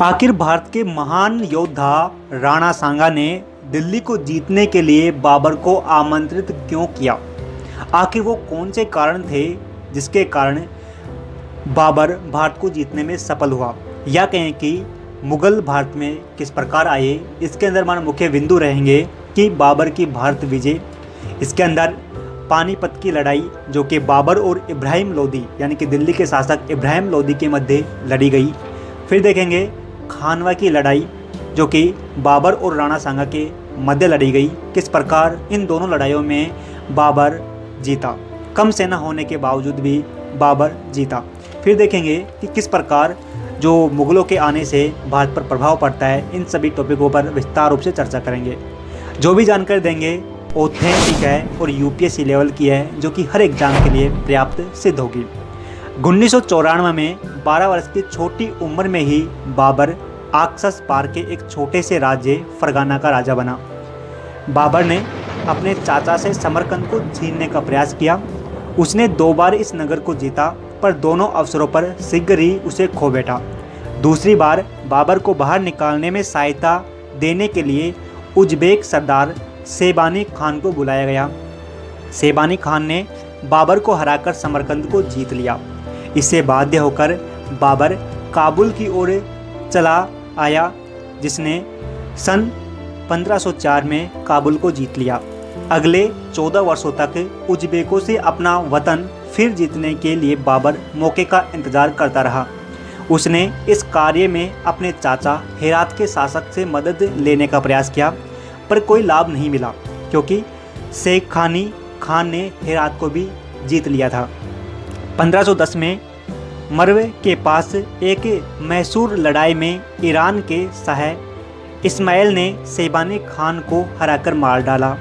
आखिर भारत के महान योद्धा राणा सांगा ने दिल्ली को जीतने के लिए बाबर को आमंत्रित क्यों किया? आखिर वो कौन से कारण थे जिसके कारण बाबर भारत को जीतने में सफल हुआ, या कहें कि मुगल भारत में किस प्रकार आए? इसके अंदर हमारे मुख्य बिंदु रहेंगे कि बाबर की भारत विजय, इसके अंदर पानीपत की लड़ाई जो कि बाबर और इब्राहिम लोदी यानी कि दिल्ली के शासक इब्राहिम लोदी के मध्य लड़ी गई। फिर देखेंगे खानवा की लड़ाई जो कि बाबर और राणा सांगा के मध्य लड़ी गई, किस प्रकार इन दोनों लड़ाइयों में बाबर जीता, कम सेना होने के बावजूद भी बाबर जीता। फिर देखेंगे कि किस प्रकार जो मुगलों के आने से भारत पर प्रभाव पड़ता है। इन सभी टॉपिकों पर विस्तार रूप से चर्चा करेंगे। जो भी जानकारी देंगे ऑथेंटिक है और यूपीएससी लेवल की है, जो कि हर एग्जाम के लिए पर्याप्त सिद्ध होगी। 1994 में 12 वर्ष की छोटी उम्र में ही बाबर आक्सस पार के एक छोटे से राज्य फरगाना का राजा बना। बाबर ने अपने चाचा से समरकंद को छीनने का प्रयास किया। उसने 2 बार इस नगर को जीता, पर दोनों अवसरों पर शीघ्र ही उसे खो बैठा। दूसरी बार बाबर को बाहर निकालने में सहायता देने के लिए उज्बेक सरदार शेबानी खान को बुलाया गया। शेबानी खान ने बाबर को हराकर समरकंद को जीत लिया। इससे बाध्य होकर बाबर काबुल की ओर चला आया, जिसने सन 1504 में काबुल को जीत लिया। अगले 14 वर्षों तक उज्बेकों से अपना वतन फिर जीतने के लिए बाबर मौके का इंतजार करता रहा। उसने इस कार्य में अपने चाचा हेरात के शासक से मदद लेने का प्रयास किया, पर कोई लाभ नहीं मिला, क्योंकि शेख खानी खान ने हेरात को भी जीत लिया था। 1510 में मरवे के पास एक मैसूर लड़ाई में ईरान के शाह इस्माइल ने शेबानी खान को हराकर मार डाला।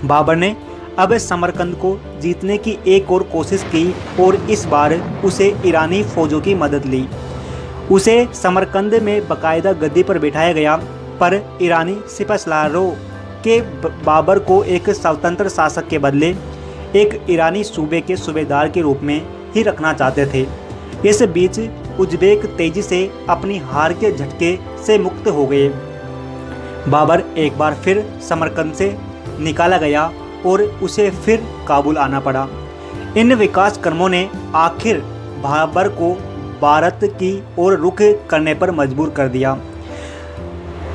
बाबर ने अब समरकंद को जीतने की एक और कोशिश की और इस बार उसे ईरानी फौजों की मदद ली। उसे समरकंद में बाकायदा गद्दी पर बिठाया गया, पर ईरानी सिपहसालारों के बाबर को एक स्वतंत्र शासक के बदले एक ईरानी सूबे के सूबेदार के रूप में ही रखना चाहते थे। इस बीच उज्बेक तेजी से अपनी हार के झटके से मुक्त हो गए। बाबर एक बार फिर समरकंद से निकाला गया और उसे फिर काबुल आना पड़ा। इन विकास कर्मों ने आखिर बाबर को भारत की ओर रुख करने पर मजबूर कर दिया।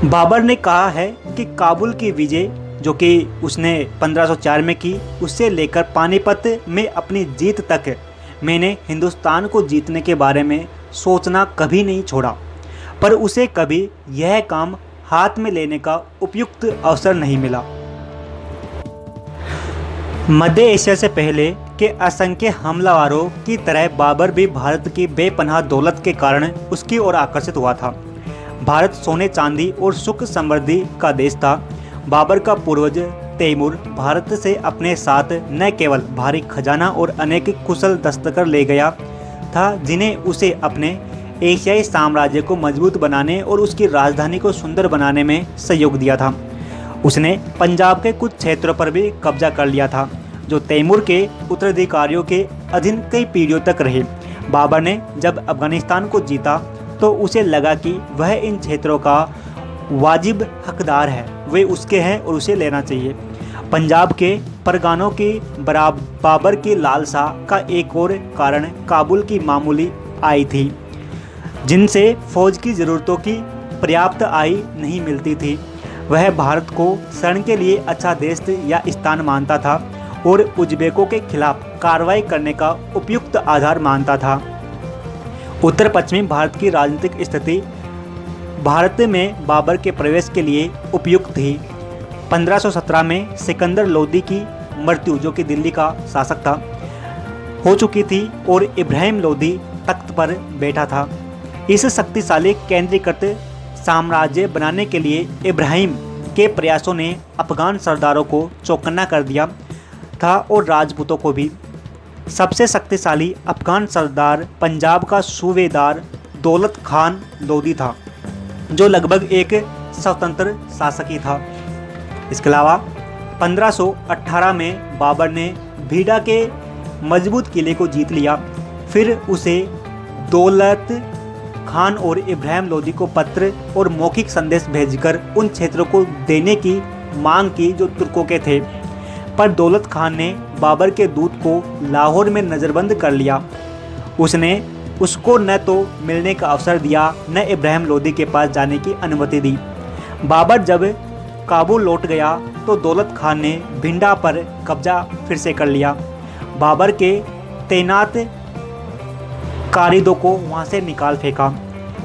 बाबर ने कहा है कि काबुल की विजय जो कि उसने 1504 में की, उससे लेकर पानीपत में अपनी जीत तक मैंने हिंदुस्तान को जीतने के बारे में सोचना कभी नहीं छोड़ा, पर उसे कभी यह काम हाथ में लेने का उपयुक्त अवसर नहीं मिला। मध्य एशिया से पहले के असंख्य हमलावरों की तरह बाबर भी भारत की बेपनाह दौलत के कारण उसकी ओर आकर्षित हुआ था। भारत सोने चांदी और सुख समृद्धि का देश था। बाबर का पूर्वज तैमूर भारत से अपने साथ न केवल भारी खजाना और अनेक कुशल दस्तकर ले गया था, जिन्हें उसे अपने एशियाई साम्राज्य को मजबूत बनाने और उसकी राजधानी को सुंदर बनाने में सहयोग दिया था। उसने पंजाब के कुछ क्षेत्रों पर भी कब्जा कर लिया था, जो तैमूर के उत्तराधिकारियों के अधीन कई पीढ़ियों तक रहे। बाबर ने जब अफगानिस्तान को जीता तो उसे लगा कि वह इन क्षेत्रों का वाजिब हकदार है, वे उसके हैं और उसे लेना चाहिए। पंजाब के परगानों की बाबर की लालसा का एक और कारण काबुल की मामूली आय थी, जिनसे फौज की ज़रूरतों की पर्याप्त आय नहीं मिलती थी। वह भारत को शरण के लिए अच्छा देश या स्थान मानता था और उज्बेकों के खिलाफ कार्रवाई करने का उपयुक्त आधार मानता था। उत्तर पश्चिमी भारत की राजनीतिक स्थिति भारत में बाबर के प्रवेश के लिए उपयुक्त थी। 1517 में सिकंदर लोदी की मृत्यु, जो कि दिल्ली का शासक था, हो चुकी थी और इब्राहिम लोदी तख्त पर बैठा था। इस शक्तिशाली केंद्रीकृत साम्राज्य बनाने के लिए इब्राहिम के प्रयासों ने अफगान सरदारों को चौकन्ना कर दिया था और राजपूतों को भी। सबसे शक्तिशाली अफगान सरदार पंजाब का सूबेदार दौलत खान लोदी था, जो लगभग एक स्वतंत्र शासक ही था। इसके अलावा 1518 में बाबर ने भीड़ा के मजबूत किले को जीत लिया। फिर उसे दौलत खान और इब्राहिम लोदी को पत्र और मौखिक संदेश भेजकर उन क्षेत्रों को देने की मांग की जो तुर्कों के थे, पर दौलत खान ने बाबर के दूत को लाहौर में नज़रबंद कर लिया। उसने उसको न तो मिलने का अवसर दिया, न इब्राहिम लोदी के पास जाने की अनुमति दी। बाबर जब काबुल लौट गया तो दौलत खान ने भिंडा पर कब्जा फिर से कर लिया। बाबर के तैनात कारिदों को वहाँ से निकाल फेंका।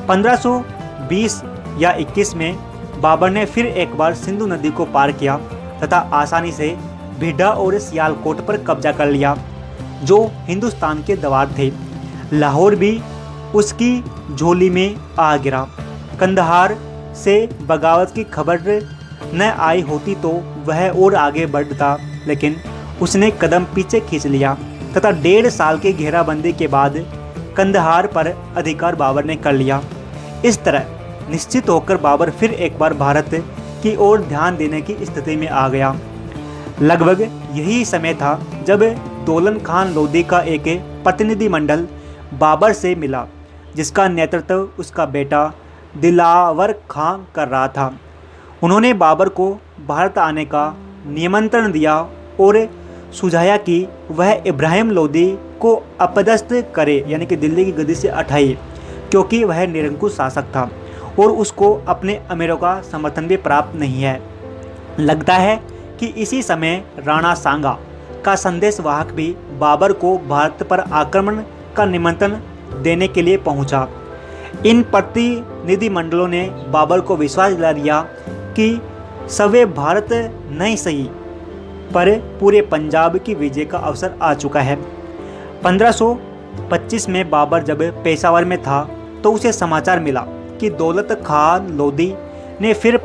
1520 या 21 में बाबर ने फिर एक बार सिंधु नदी को पार किया तथा आसानी से भिड्डा और सियालकोट पर कब्जा कर लिया, जो हिंदुस्तान के दवार थे। लाहौर भी उसकी झोली में आ गिरा। कंदहार से बगावत की खबर न आई होती तो वह और आगे बढ़ता, लेकिन उसने कदम पीछे खींच लिया तथा 1.5 साल की घेराबंदी के बाद कंदहार पर अधिकार बाबर ने कर लिया। इस तरह निश्चित होकर बाबर फिर एक बार भारत की ओर ध्यान देने की स्थिति में आ गया। लगभग यही समय था जब दौलत खान लोदी का एक प्रतिनिधिमंडल बाबर से मिला, जिसका नेतृत्व उसका बेटा दिलावर खां कर रहा था। उन्होंने बाबर को भारत आने का निमंत्रण दिया और सुझाया कि वह इब्राहिम लोदी को अपदस्थ करे, यानी कि दिल्ली की गद्दी से हटाए, क्योंकि वह निरंकुश शासक था और उसको अपने अमीरों का समर्थन भी प्राप्त नहीं है। लगता है कि इसी समय राणा सांगा का संदेशवाहक भी बाबर को भारत पर आक्रमण का निमंत्रण देने के लिए पहुंचा। इन प्रतिनिधिमंडलों ने बाबर को विश्वास दिला दिया कि सवे भारत नहीं सही, पर पूरे पंजाब की विजय का अवसर आ चुका है। 1525 में बाबर जब पेशावर में था तो उसे समाचार मिला कि दौलत खान लोदी ने फिर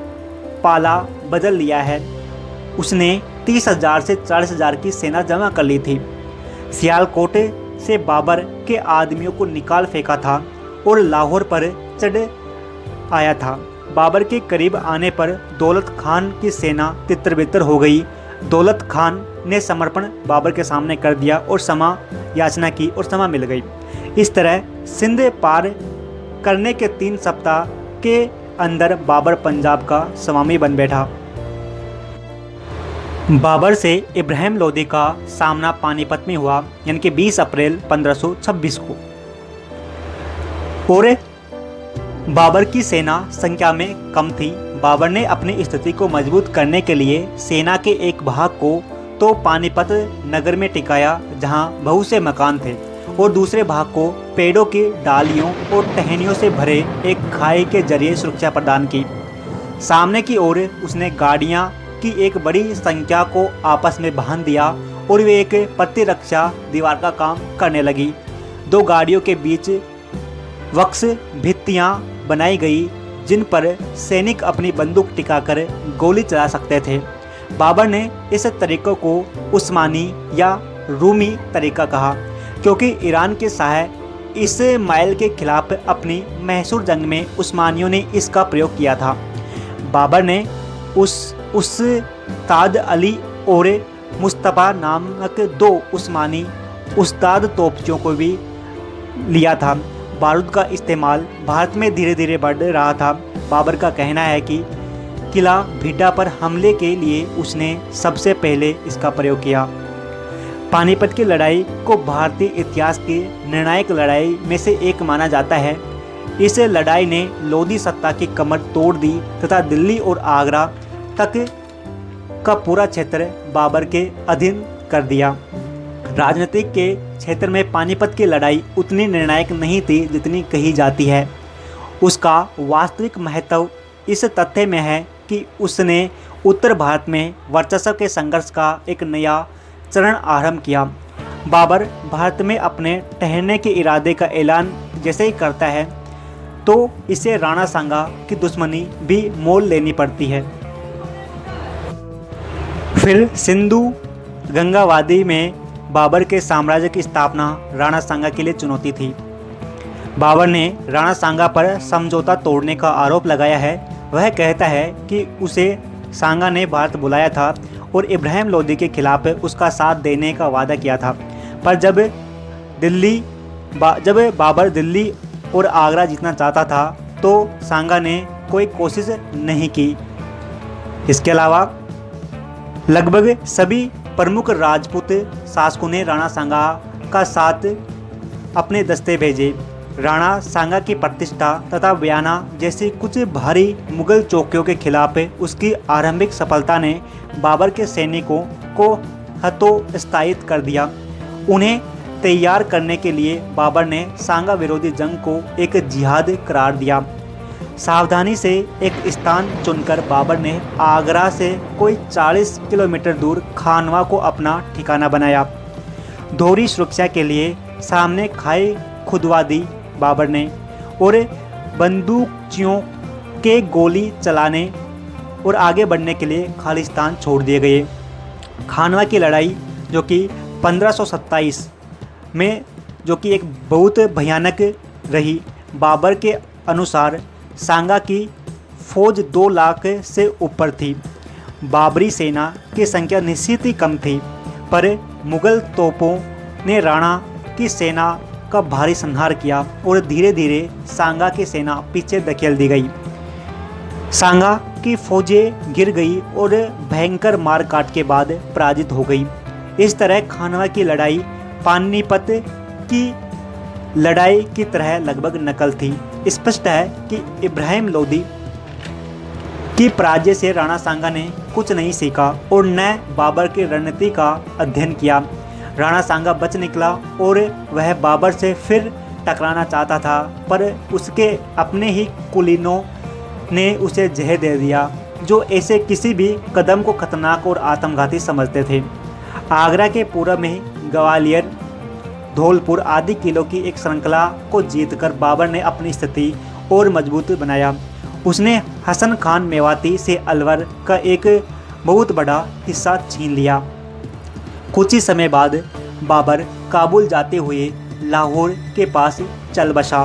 पाला बदल लिया है। उसने 30,000 से 40,000 की सेना जमा कर ली थी। सियालकोट से बाबर के आदमियों को निकाल फेंका था और लाहौर पर चढ़ आया था। बाबर के करीब आने पर दौलत खान की सेना तितर-बितर हो गई। दौलत खान ने समर्पण बाबर के सामने कर दिया और क्षमा याचना की और क्षमा मिल गई। इस तरह सिंध पार करने के 3 सप्ताह के अंदर बाबर पंजाब का स्वामी बन बैठा। बाबर से इब्राहिम लोदी का सामना पानीपत में हुआ, यानी कि 20 अप्रैल 1526 को। और बाबर की सेना संख्या में कम थी। बाबर ने अपनी स्थिति को मजबूत करने के लिए सेना के एक भाग को तो पानीपत नगर में टिकाया, जहां बहुत से मकान थे, और दूसरे भाग को पेड़ों की डालियों और टहनियों से भरे एक खाई के जरिए सुरक्षा प्रदान की। सामने की ओर उसने गाड़ियां की एक बड़ी संख्या को आपस में बांध दिया और वे एक प्रतिरक्षा दीवार का काम करने लगी। 2 गाड़ियों के बीच वक्स भित्तियां बनाई गई, जिन पर सैनिक अपनी बंदूक टिकाकर गोली चला सकते थे। बाबर ने इस तरीक़े को उस्मानी या रूमी तरीका कहा, क्योंकि ईरान के शाह इस्माइल के खिलाफ अपनी मैसूर जंग में उस्मानियों ने इसका प्रयोग किया था। बाबर ने उस्ताद अली और मुस्तफ़ा नामक 2 उस्मानी उस्ताद तोपचियों को भी लिया था। बारूद का इस्तेमाल भारत में धीरे धीरे बढ़ रहा था। बाबर का कहना है कि किला भिड्डा पर हमले के लिए उसने सबसे पहले इसका प्रयोग किया। पानीपत की लड़ाई को भारतीय इतिहास की निर्णायक लड़ाई में से एक माना जाता है। इस लड़ाई ने लोधी सत्ता की कमर तोड़ दी तथा दिल्ली और आगरा तक का पूरा क्षेत्र बाबर के अधीन कर दिया। राजनीतिक के क्षेत्र में पानीपत की लड़ाई उतनी निर्णायक नहीं थी जितनी कही जाती है। उसका वास्तविक महत्व इस तथ्य में है कि उसने उत्तर भारत में वर्चस्व के संघर्ष का एक नया चरण आरंभ किया। बाबर भारत में अपने ठहरने के इरादे का ऐलान जैसे ही करता है तो इसे राणा सांगा की दुश्मनी भी मोल लेनी पड़ती है। फिर सिंधु गंगा वादी में बाबर के साम्राज्य की स्थापना राणा सांगा के लिए चुनौती थी। बाबर ने राणा सांगा पर समझौता तोड़ने का आरोप लगाया है। वह कहता है कि उसे सांगा ने भारत बुलाया था और इब्राहिम लोदी के खिलाफ उसका साथ देने का वादा किया था, पर जब बाबर दिल्ली और आगरा जीतना चाहता था तो सांगा ने कोई कोशिश नहीं की। इसके अलावा लगभग सभी प्रमुख राजपूत शासकों ने राणा सांगा का साथ अपने दस्ते भेजे। राणा सांगा की प्रतिष्ठा तथा बयाना जैसी कुछ भारी मुगल चौकियों के खिलाफ उसकी आरंभिक सफलता ने बाबर के सैनिकों को हतोत्साहित कर दिया। उन्हें तैयार करने के लिए बाबर ने सांगा विरोधी जंग को एक जिहाद करार दिया। सावधानी से एक स्थान चुनकर बाबर ने आगरा से कोई 40 किलोमीटर दूर खानवा को अपना ठिकाना बनाया। दोहरी सुरक्षा के लिए सामने खाई खुदवा दी बाबर ने और बंदूकचियों के गोली चलाने और आगे बढ़ने के लिए खालिस्तान छोड़ दिए गए। खानवा की लड़ाई जो कि 1527 में जो कि एक बहुत भयानक रही। बाबर के अनुसार सांगा की फौज 2 लाख से ऊपर थी। बाबरी सेना की संख्या निश्चित ही कम थी, पर मुगल तोपों ने राणा की सेना का भारी संहार किया और धीरे धीरे सांगा की सेना पीछे धकेल दी गई। सांगा की फौजें गिर गई और भयंकर मार काट के बाद पराजित हो गई। इस तरह खानवा की लड़ाई पानीपत की लड़ाई की तरह लगभग नकल थी। स्पष्ट है कि इब्राहिम लोदी की पराजय से राणा सांगा ने कुछ नहीं सीखा और न बाबर की रणनीति का अध्ययन किया। राणा सांगा बच निकला और वह बाबर से फिर टकराना चाहता था, पर उसके अपने ही कुलीनों ने उसे जहर दे दिया, जो ऐसे किसी भी कदम को खतरनाक और आत्मघाती समझते थे। आगरा के पूर्व में ग्वालियर, धौलपुर आदि किलों की एक श्रृंखला को जीतकर बाबर ने अपनी स्थिति और मजबूत बनाया। उसने हसन खान मेवाती से अलवर का एक बहुत बड़ा हिस्सा छीन लिया। कुछ ही समय बाद बाबर काबुल जाते हुए लाहौर के पास चल बसा।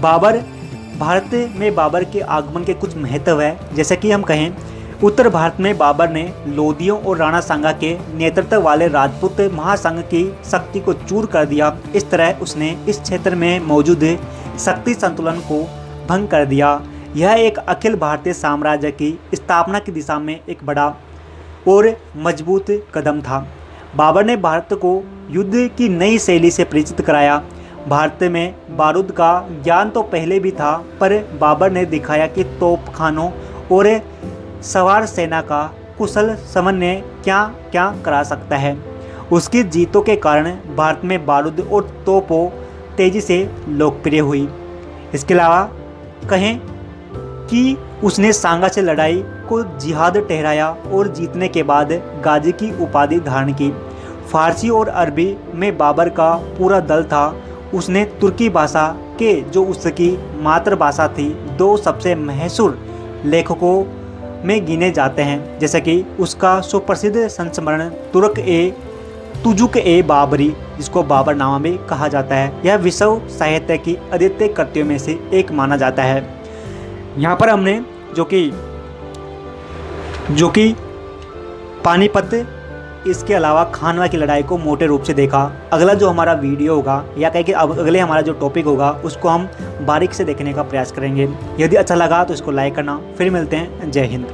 भारत में बाबर के आगमन के कुछ महत्व है। जैसे कि हम कहें, उत्तर भारत में बाबर ने लोदियों और राणा सांगा के नेतृत्व वाले राजपूत महासंघ की शक्ति को चूर कर दिया। इस तरह उसने इस क्षेत्र में मौजूद शक्ति संतुलन को भंग कर दिया। यह एक अखिल भारतीय साम्राज्य की स्थापना की दिशा में एक बड़ा और मजबूत कदम था। बाबर ने भारत को युद्ध की नई शैली से परिचित कराया। भारत में बारूद का ज्ञान तो पहले भी था, पर बाबर ने दिखाया कि तोपखानों और सवार सेना का कुशल समन्वय क्या क्या करा सकता है। उसकी जीतों के कारण भारत में बारूद और तोपों तेजी से लोकप्रिय हुई। इसके अलावा कहें कि उसने सांगा से लड़ाई को जिहाद ठहराया और जीतने के बाद गाजी की उपाधि धारण की। फारसी और अरबी में बाबर का पूरा दल था। उसने तुर्की भाषा के, जो उसकी मातृभाषा थी, 2 सबसे मशहूर लेखकों में गिने जाते हैं, जैसे कि उसका सुप्रसिद्ध संस्मरण तुजुक-ए बाबरी, जिसको बाबर नामा भी कहा जाता है। यह विश्व साहित्य की अद्वितीय कृतियों में से एक माना जाता है। यहाँ पर हमने जो कि पानीपत, इसके अलावा खानवा की लड़ाई को मोटे रूप से देखा। अगला जो हमारा वीडियो होगा या कहें कि अगले हमारा जो टॉपिक होगा उसको हम बारीक से देखने का प्रयास करेंगे। यदि अच्छा लगा तो इसको लाइक करना। फिर मिलते हैं। जय हिंद।